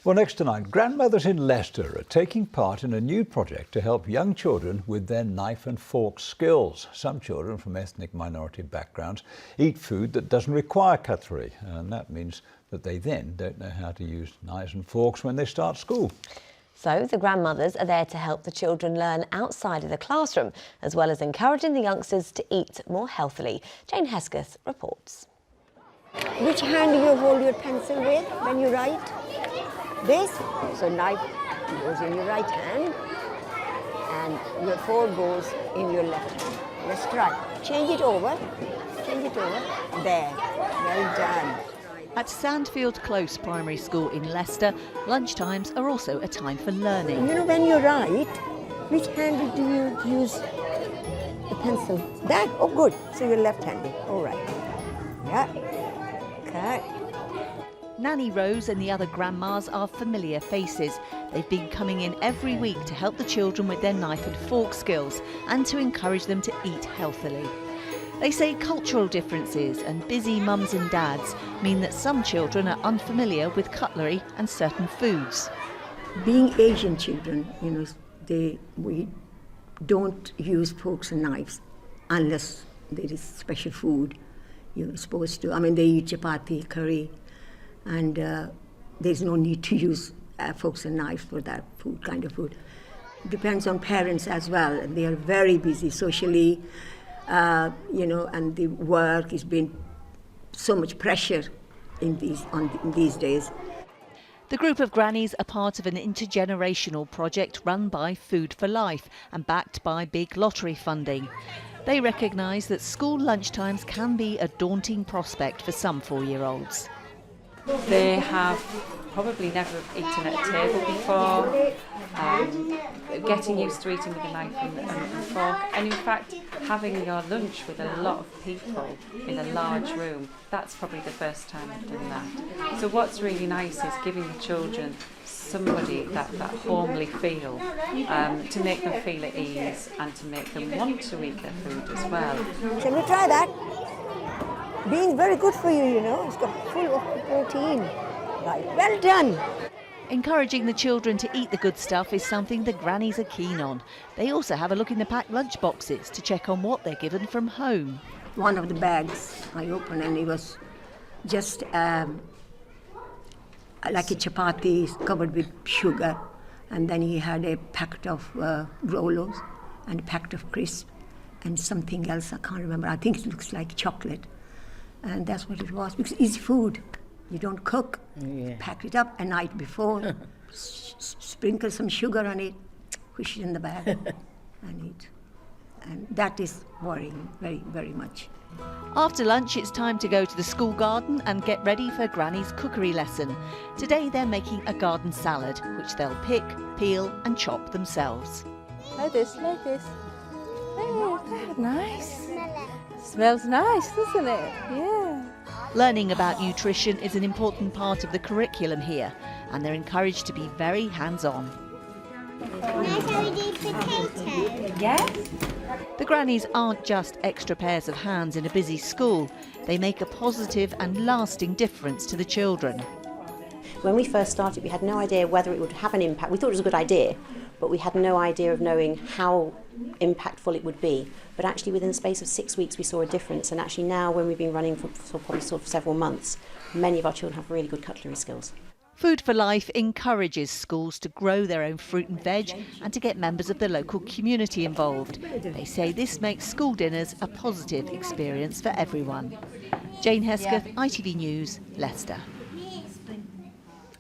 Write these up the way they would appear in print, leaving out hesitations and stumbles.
Well, next tonight, grandmothers in Leicester are taking part in a new project to help young children with their knife and fork skills. Some children from ethnic minority backgrounds eat food that doesn't require cutlery, and that means that they then don't know how to use knives and forks when they start school. So the grandmothers are there to help the children learn outside of the classroom, as well as encouraging the youngsters to eat more healthily. Jane Hesketh reports. Which hand do you hold your pencil with when you write? This. So knife goes in your right hand and your fork goes in your left hand. Let's try. Change it over. Change it over. There. Well done. At Sandfield Close Primary School in Leicester, lunchtimes are also a time for learning. You know, when you write, which hand do you use the pencil? That? Oh, good. So you're left-handed. All right. Yeah. Okay. Nanny Rose and the other grandmas are familiar faces. They've been coming in every week to help the children with their knife and fork skills and to encourage them to eat healthily. They say cultural differences and busy mums and dads mean that some children are unfamiliar with cutlery and certain foods. Being Asian children, you know, we don't use forks and knives unless there is special food you're supposed to. I mean, they eat chapati, curry, and there's no need to use forks and knives for that food, kind of food. Depends on parents as well. They are very busy socially, you know, and the work has been so much pressure in these days. The group of grannies are part of an intergenerational project run by Food for Life and backed by big lottery funding. They recognise that school lunchtimes can be a daunting prospect for some 4-year-olds. They have probably never eaten at a table before, getting used to eating with a knife and fork, and in fact having your lunch with a lot of people in a large room, that's probably the first time I've done that. So what's really nice is giving the children somebody that homely feel, to make them feel at ease and to make them want to eat their food as well. Shall we try that? Being very good for you, you know. It's got full of protein. Right, well done. Encouraging the children to eat the good stuff is something the grannies are keen on. They also have a look in the packed lunch boxes to check on what they're given from home. One of the bags I opened and it was just like a chapati covered with sugar, and then he had a packet of Rolos and a packet of crisps and something else I can't remember. I think it looks like chocolate. And that's what it was, because it's easy food. You don't cook, pack it up a night before, sprinkle some sugar on it, push it in the bag and eat. And that is worrying very, very much. After lunch, it's time to go to the school garden and get ready for Granny's cookery lesson. Today they're making a garden salad, which they'll pick, peel and chop themselves. Like this, like this. Oh, that's nice. Smells nice, doesn't it? Yeah. Learning about nutrition is an important part of the curriculum here, and they're encouraged to be very hands-on. Nice how we do potatoes. Yes. The grannies aren't just extra pairs of hands in a busy school. They make a positive and lasting difference to the children. When we first started, we had no idea whether it would have an impact. We thought it was a good idea, but we had no idea of knowing how impactful it would be. But actually within the space of 6 weeks we saw a difference, and actually now when we've been running for probably several months, many of our children have really good cutlery skills. Food for Life encourages schools to grow their own fruit and veg and to get members of the local community involved. They say this makes school dinners a positive experience for everyone. Jane Hesketh, ITV News, Leicester.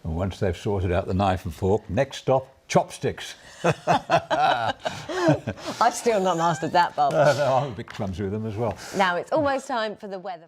And once they've sorted out the knife and fork, next stop, chopsticks. I've still not mastered that, Bob. No, I'm a bit clumsy with them as well. Now it's almost time for the weather.